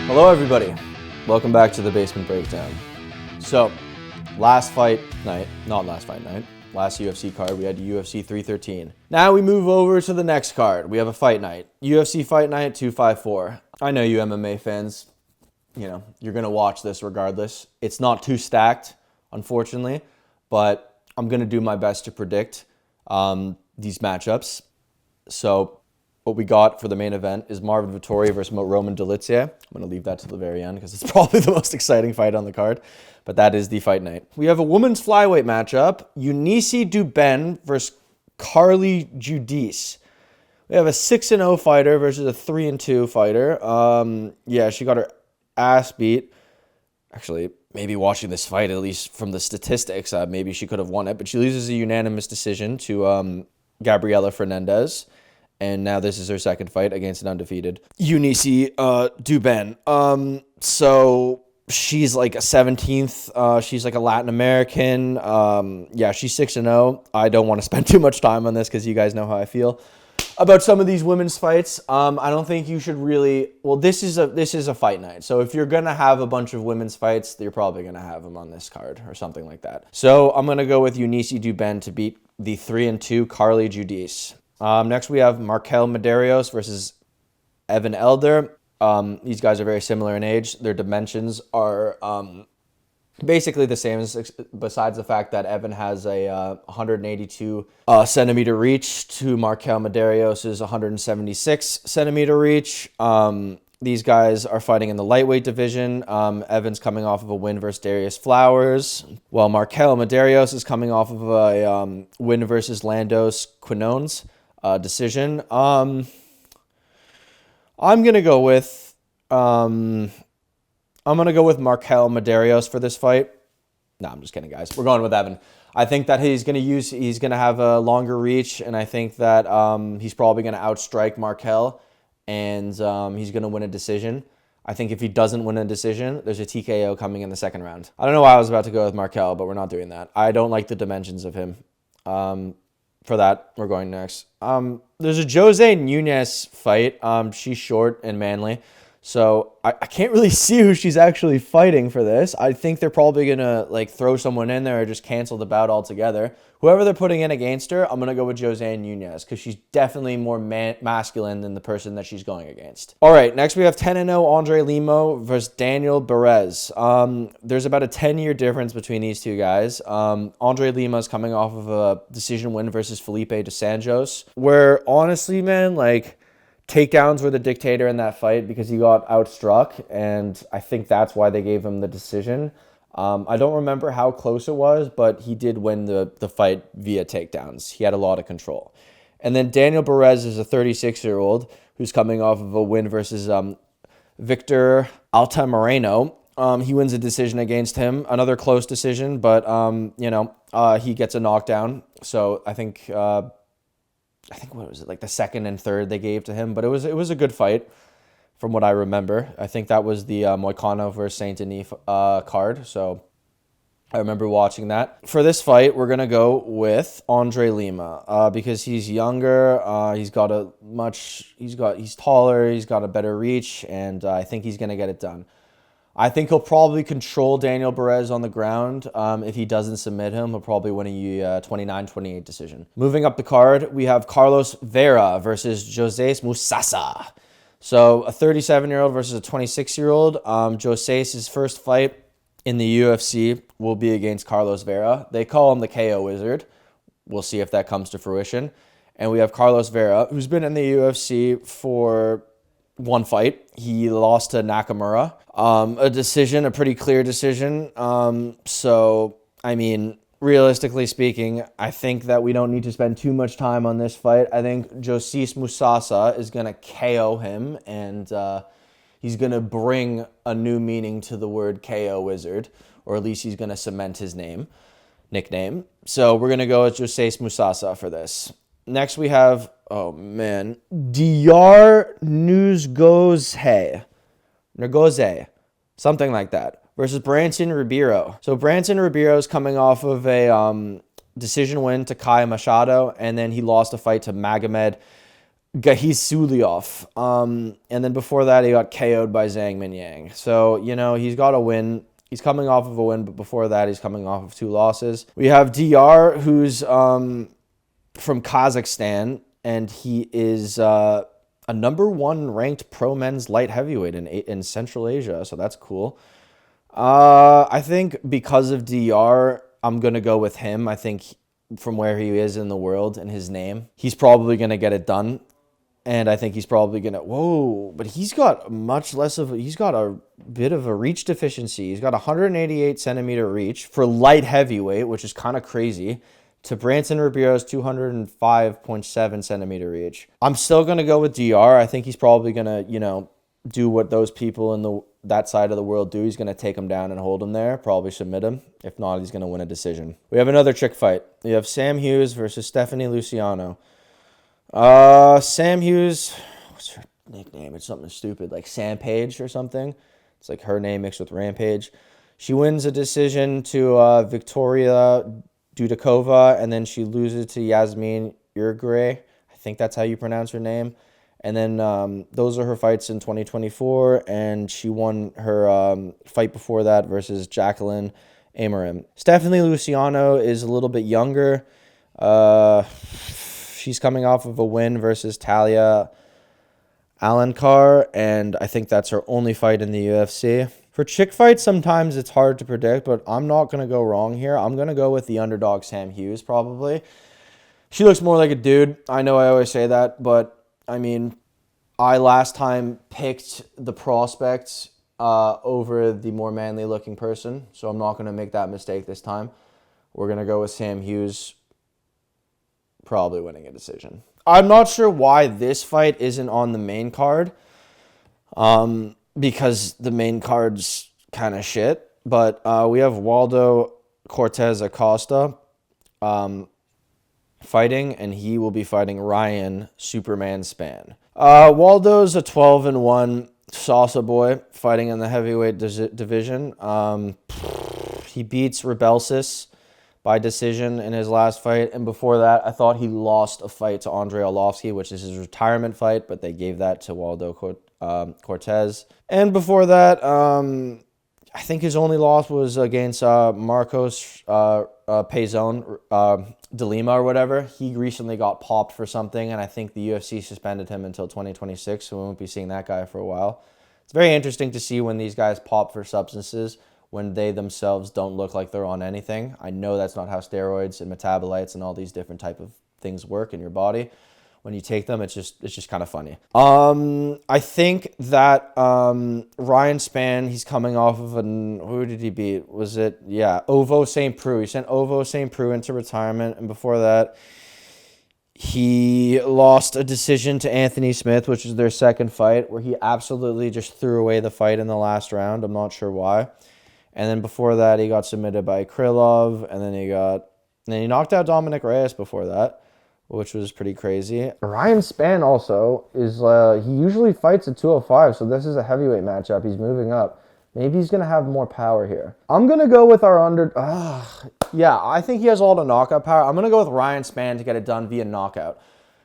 Hello everybody, welcome back to the Basement Breakdown. So, last UFC card, we had UFC 313. Now we move over to the next card. We have a fight night. UFC Fight Night 254. I know you MMA fans, you're going to watch this regardless. It's not too stacked, unfortunately, but I'm going to do my best to predict these matchups. So, what we got for the main event is Marvin Vettori versus Roman Dolidze. I'm going to leave that to the very end because it's probably the most exciting fight on the card. But that is the fight night. We have a women's flyweight matchup. Eunice Duben versus Carly Judice. We have a 6-0 fighter versus a 3-2 fighter. She got her ass beat. Actually, maybe watching this fight, at least from the statistics, maybe she could have won it. But she loses a unanimous decision to Gabriela Fernandez. And now this is her second fight against an undefeated Eunice Duben. So she's like a 17th. She's like a Latin American. She's 6-0. I don't want to spend too much time on this because you guys know how I feel about some of these women's fights. I don't think you should really. Well, this is a fight night. So if you're gonna have a bunch of women's fights, you're probably gonna have them on this card or something like that. So I'm gonna go with Eunice Duben to beat the 3-2 Carly Judice. Next, we have Markel Medeiros versus Evan Elder. These guys are very similar in age. Their dimensions are basically the same, besides the fact that Evan has a 182 centimeter reach to Markel Medeiros' 176 centimeter reach. These guys are fighting in the lightweight division. Evan's coming off of a win versus Darius Flowers, while Markel Medeiros is coming off of a win versus Landos Quinones. Decision. I'm gonna go with Markel Medeiros for this fight. No, I'm just kidding, guys. We're going with Evan. I think that he's gonna have a longer reach, and I think that he's probably gonna outstrike Markel, and he's gonna win a decision. I think if he doesn't win a decision, there's a TKO coming in the second round. I don't know why I was about to go with Markel, but we're not doing that. I don't like the dimensions of him. For that, we're going next. There's a Jose Nunez fight. She's short and manly, so I can't really see who she's actually fighting for this. I think they're probably gonna throw someone in there or just cancel the bout altogether. Whoever they're putting in against her, I'm gonna go with Jose Nunez because she's definitely more masculine than the person that she's going against. All right, next we have 10-0 Andre Limo versus Daniel Perez. There's about a 10-year difference between these two guys. Andre Lima is coming off of a decision win versus Felipe dos Anjos, where honestly, man, takedowns were the dictator in that fight because he got outstruck, and I think that's why they gave him the decision. I don't remember how close it was, but he did win the fight via takedowns. He had a lot of control. And then Daniel Perez is a 36-year-old who's coming off of a win versus Victor Altamirano. He wins a decision against him, another close decision, but he gets a knockdown. So I think what was it, the second and third they gave to him, but it was a good fight. From what I remember, I think that was the Moicano versus Saint Denis card. So I remember watching that. For this fight, we're gonna go with Andre Lima because he's younger. He's taller. He's got a better reach, and I think he's gonna get it done. I think he'll probably control Daniel Perez on the ground. If he doesn't submit him, he'll probably win a 29-28 decision. Moving up the card, we have Carlos Vera versus Jose Musasa. So a 37-year-old versus a 26-year-old. Jose's first fight in the UFC will be against Carlos Vera. They call him the KO Wizard. We'll see if that comes to fruition. And we have Carlos Vera, who's been in the UFC for one fight. He lost to Nakamura. A decision, a pretty clear decision. Realistically speaking, I think that we don't need to spend too much time on this fight. I think Jose Musasa is going to KO him, and he's going to bring a new meaning to the word KO Wizard, or at least he's going to cement his nickname. So we're going to go with Jose Musasa for this. Next we have, Diar Nurgoze, something like that, versus Branson Ribeiro. So Branson Ribeiro is coming off of a decision win to Kai Machado, and then he lost a fight to Magomed He's Suliov. And then before that, he got KO'd by Zhang Minyang. So, you know, he's got a win. He's coming off of a win, but before that, he's coming off of 2 losses. We have DR, who's from Kazakhstan, and he is a #1 ranked pro men's light heavyweight in Central Asia. So that's cool. I think because of DR, I'm going to go with him. I think from where he is in the world and his name, he's probably going to get it done. And I think he's probably going to, but he's got he's got a bit of a reach deficiency. He's got 188 centimeter reach for light heavyweight, which is kind of crazy, to Branson Ribeiro's 205.7 centimeter reach. I'm still going to go with DR. I think he's probably going to, you know, do what those people in that side of the world do. He's going to take him down and hold him there, probably submit him. If not, he's going to win a decision. We have another chick fight. We have Sam Hughes versus Stephanie Luciano. Sam Hughes, what's her nickname? It's something stupid, like Sam Page or something. It's like her name mixed with Rampage. She wins a decision to Victoria Dudakova, and then she loses to Yasmin Irigaray. I think that's how you pronounce her name. And then those are her fights in 2024, and she won her fight before that versus Jacqueline Amarim. Stephanie Luciano is a little bit younger. She's coming off of a win versus Talia Alankar, and I think that's her only fight in the UFC. For chick fights, sometimes it's hard to predict, but I'm not going to go wrong here. I'm going to go with the underdog Sam Hughes, probably. She looks more like a dude. I know I always say that, but, I mean, I last time picked the prospect over the more manly-looking person, so I'm not going to make that mistake this time. We're going to go with Sam Hughes probably winning a decision. I'm not sure why this fight isn't on the main card, because the main card's kind of shit. But we have Waldo Cortez Acosta fighting, and he will be fighting Ryan Superman Spann. Waldo's a 12-1 salsa boy fighting in the heavyweight division. He beats Rebelsis by decision in his last fight. And before that, I thought he lost a fight to Andrei Arlovsky, which is his retirement fight, but they gave that to Waldo Cortez. And before that, I think his only loss was against Marcos Pezon de Lima or whatever. He recently got popped for something, and I think the UFC suspended him until 2026, so we won't be seeing that guy for a while. It's very interesting to see when these guys pop for substances when they themselves don't look like they're on anything. I know that's not how steroids and metabolites and all these different type of things work in your body. When you take them, it's just kind of funny. I think that Ryan Spann, he's coming off of who did he beat? Was it, Ovo St. Preux. He sent Ovo St. Preux into retirement, and before that, he lost a decision to Anthony Smith, which is their second fight, where he absolutely just threw away the fight in the last round. I'm not sure why. And then before that, he got submitted by Krylov, and then he knocked out Dominic Reyes before that, which was pretty crazy. Ryan Spann also is, he usually fights at 205, so this is a heavyweight matchup. He's moving up. Maybe he's going to have more power here. I'm going to go with our I think he has all the knockout power. I'm going to go with Ryan Spann to get it done via knockout.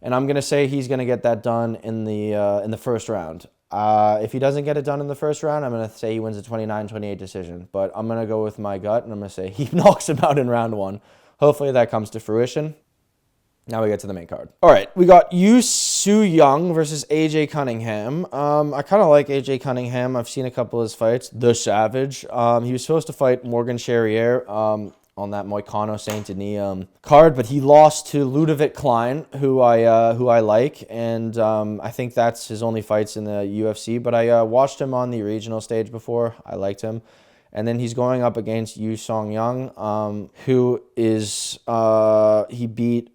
And I'm going to say he's going to get that done in the first round. If he doesn't get it done in the first round, I'm going to say he wins a 29-28 decision. But I'm going to go with my gut, and I'm going to say he knocks him out in round 1. Hopefully that comes to fruition. Now we get to the main card. All right, we got Yu Su Young versus AJ Cunningham. I kind of like AJ Cunningham. I've seen a couple of his fights. The Savage. He was supposed to fight Morgan Charrier on that Moicano Saint Denis card, but he lost to Ludovic Klein, who I like, and I think that's his only fights in the UFC. But I watched him on the regional stage before. I liked him. And then he's going up against Yu Song Young, who is he beat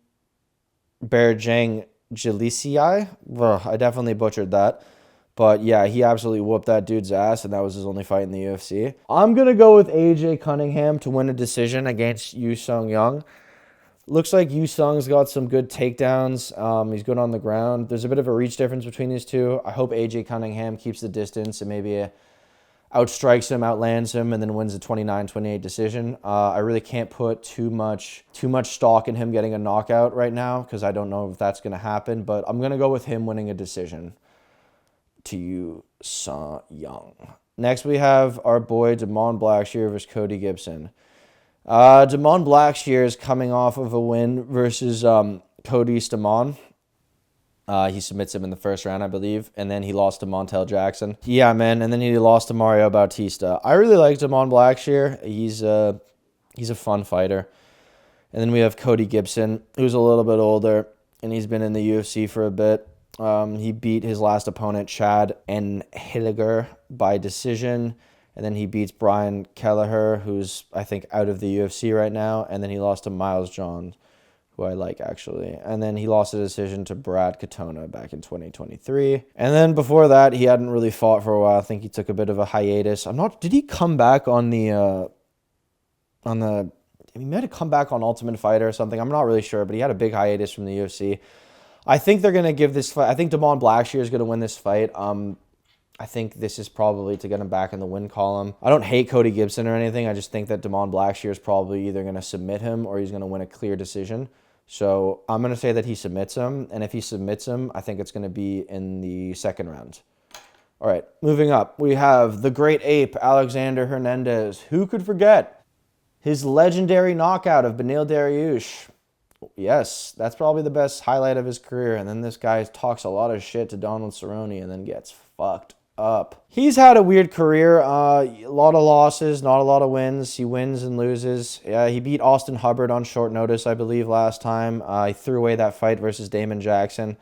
Berjang Jalisi. I definitely butchered that. But yeah, he absolutely whooped that dude's ass, and that was his only fight in the UFC. I'm going to go with AJ Cunningham to win a decision against Yu Sung Young. Looks like Yu Sung's got some good takedowns. He's good on the ground. There's a bit of a reach difference between these two. I hope AJ Cunningham keeps the distance and maybe outstrikes him, outlands him, and then wins a 29-28 decision. I really can't put too much stock in him getting a knockout right now because I don't know if that's going to happen, but I'm going to go with him winning a decision to Yu Young. Next, we have our boy Damon Blackshear versus Cody Gibson. Damon Blackshear is coming off of a win versus Cody Stamon. He submits him in the first round, I believe, and then he lost to Montel Jackson. Yeah, man, and then he lost to Mario Bautista. I really like Damon Blackshear. He's a fun fighter. And then we have Cody Gibson, who's a little bit older, and he's been in the UFC for a bit. He beat his last opponent, Chad Enhilliger, by decision. And then he beats Brian Kelleher, who's, I think, out of the UFC right now. And then he lost to Miles Johns, who I like, actually. And then he lost a decision to Brad Katona back in 2023. And then before that, he hadn't really fought for a while. I think he took a bit of a hiatus. Did he come back on the, he might have come back on Ultimate Fighter or something. I'm not really sure, but he had a big hiatus from the UFC. I think they're going to give this fight, I think Damon Blackshear is going to win this fight. I think this is probably to get him back in the win column. I don't hate Cody Gibson or anything. I just think that Damon Blackshear is probably either going to submit him or he's going to win a clear decision. So I'm going to say that he submits him. And if he submits him, I think it's going to be in the second round. All right, moving up. We have the great ape, Alexander Hernandez. Who could forget his legendary knockout of Beneil Dariush? Yes, that's probably the best highlight of his career. And then this guy talks a lot of shit to Donald Cerrone and then gets fucked up. He's had a weird career. A lot of losses, not a lot of wins. He wins and loses. Yeah, he beat Austin Hubbard on short notice, I believe, last time. He threw away that fight versus Damon Jackson.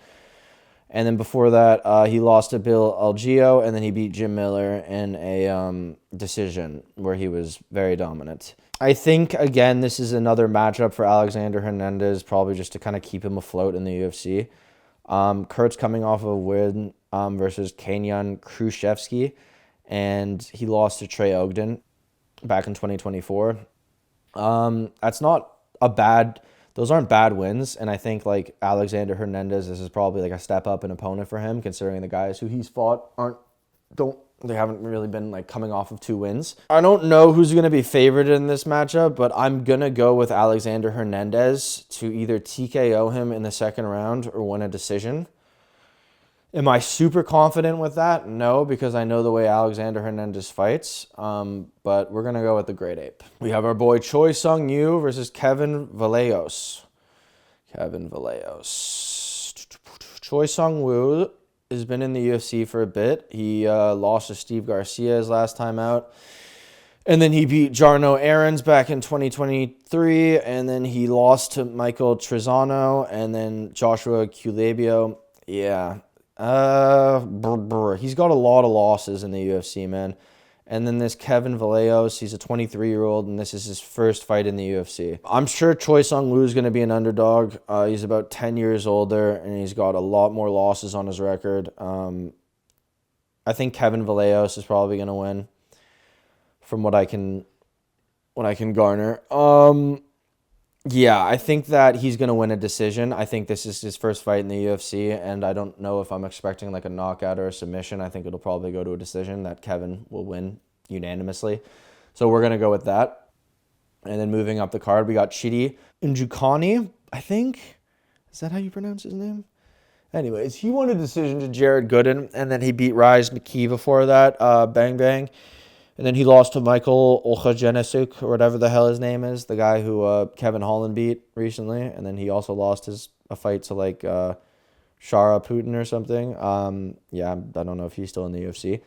And then before that, he lost to Bill Algeo, and then he beat Jim Miller in a decision where he was very dominant. I think, again, this is another matchup for Alexander Hernandez, probably just to kind of keep him afloat in the UFC. Kurt's coming off a win versus Kenyan Khrushchevsky, and he lost to Trey Ogden back in 2024. That's not a bad... Those aren't bad wins, and I think like Alexander Hernandez, this is probably like a step up in opponent for him, considering the guys who he's fought they haven't really been like coming off of 2 wins. I don't know who's going to be favored in this matchup, but I'm going to go with Alexander Hernandez to either TKO him in the second round or win a decision. Am I super confident with that? No, because I know the way Alexander Hernandez fights, but we're going to go with the Great Ape. We have our boy Choi Sung-Yu versus Kevin Vallejos. Choi Sung-Woo has been in the UFC for a bit. He lost to Steve Garcia his last time out. And then he beat Jarno Aarons back in 2023. And then he lost to Michael Trezano and then Joshua Culebio. Yeah. He's got a lot of losses in the UFC, man. And then this Kevin Vallejos, he's a 23-year-old, and this is his first fight in the UFC. I'm sure Choi Sung-Woo is going to be an underdog. He's about 10 years older, and he's got a lot more losses on his record. I think Kevin Vallejos is probably going to win, from what I can garner. Yeah, I think that he's going to win a decision. I think this is his first fight in the UFC, and I don't know if I'm expecting like a knockout or a submission. I think it'll probably go to a decision that Kevin will win unanimously. So we're going to go with that. And then moving up the card, we got Chidi Njoukani, I think. Is that how you pronounce his name? Anyways, he won a decision to Jared Gooden, and then he beat Rise McKee before that, bang bang. And then he lost to Michael Olchajenesiuk, or whatever the hell his name is, the guy who Kevin Holland beat recently. And then he also lost a fight to like Shara Putin or something. Yeah, I don't know if he's still in the UFC.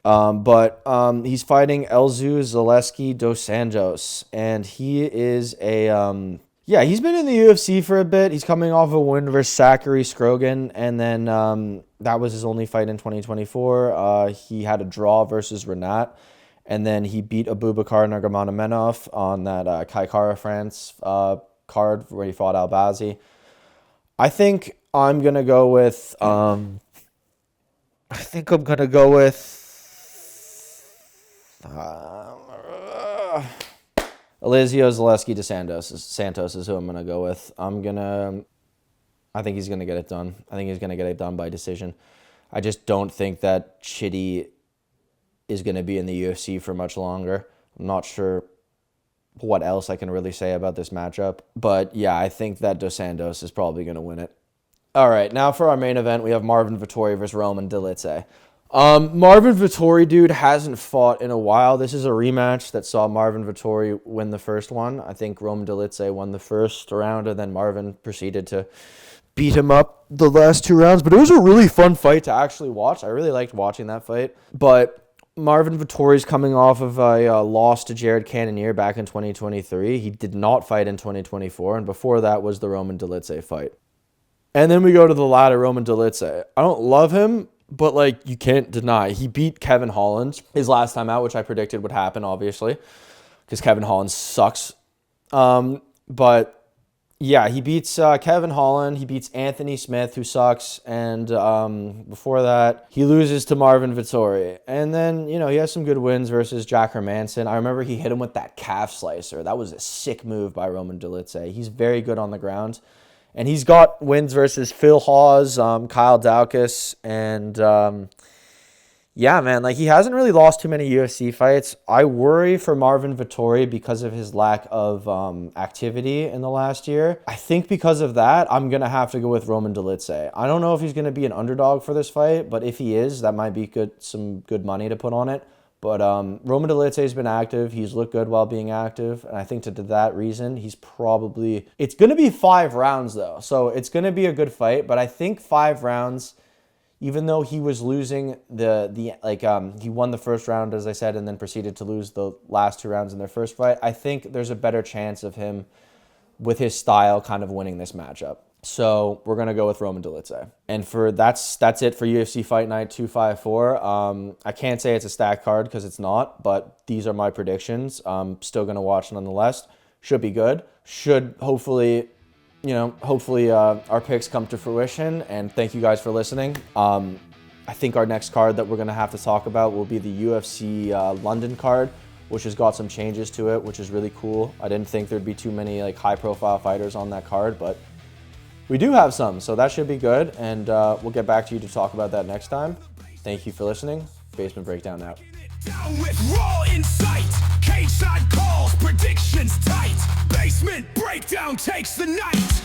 But he's fighting Elzu Zaleski dos Santos. And he is he's been in the UFC for a bit. He's coming off a win versus Zachary Scrogan. And then that was his only fight in 2024. He had a draw versus Renat. And then he beat Abubakar Nurmagomedov on that Kai Kara France card where he fought Albazi. I think I'm going to go with... Elizio Zaleski de Santos is who I'm going to go with. I think he's going to get it done. I think he's going to get it done by decision. I just don't think that Chidi is going to be in the UFC for much longer. I'm not sure what else I can really say about this matchup. But yeah, I think that Dos Santos is probably going to win it. All right, now for our main event, we have Marvin Vettori versus Roman Dolidze. Marvin Vettori, dude, hasn't fought in a while. This is a rematch that saw Marvin Vettori win the first one. I think Roman Dolidze won the first round, and then Marvin proceeded to beat him up the last 2 rounds. But it was a really fun fight to actually watch. I really liked watching that fight. But Marvin Vettori's coming off of a loss to Jared Cannonier back in 2023. He did not fight in 2024, and before that was the Roman Dolidze fight. And then we go to the ladder, Roman Dolidze. I don't love him, but, like, you can't deny. He beat Kevin Holland his last time out, which I predicted would happen, obviously, because Kevin Holland sucks. But, yeah, he beats Kevin Holland. He beats Anthony Smith, who sucks. And before that, he loses to Marvin Vettori. And then, you know, he has some good wins versus Jack Hermanson. I remember he hit him with that calf slicer. That was a sick move by Roman Dolidze. He's very good on the ground. And he's got wins versus Phil Hawes, Kyle Daukaus, and yeah, man, like he hasn't really lost too many UFC fights. I worry for Marvin Vettori because of his lack of activity in the last year. I think because of that, I'm going to have to go with Roman Dolidze. I don't know if he's going to be an underdog for this fight, but if he is, that might be some good money to put on it. But Roman Dolidze has been active. He's looked good while being active. And I think to that reason, he's probably... It's going to be 5 rounds, though. So it's going to be a good fight. But I think 5 rounds, even though he was losing he won the first round, as I said, and then proceeded to lose the last 2 rounds in their first fight, I think there's a better chance of him, with his style, kind of winning this matchup. So we're going to go with Roman Dolidze. And that's it for UFC Fight Night 254. I can't say it's a stacked card because it's not, but these are my predictions. I'm still going to watch nonetheless. Should be good. Should hopefully our picks come to fruition. And thank you guys for listening. I think our next card that we're going to have to talk about will be the UFC London card, which has got some changes to it, which is really cool. I didn't think there'd be too many high-profile fighters on that card, but we do have some, so that should be good, and we'll get back to you to talk about that next time. Thank you for listening. Basement Breakdown out. Down with raw insight, cage side calls, predictions tight. Basement Breakdown takes the night.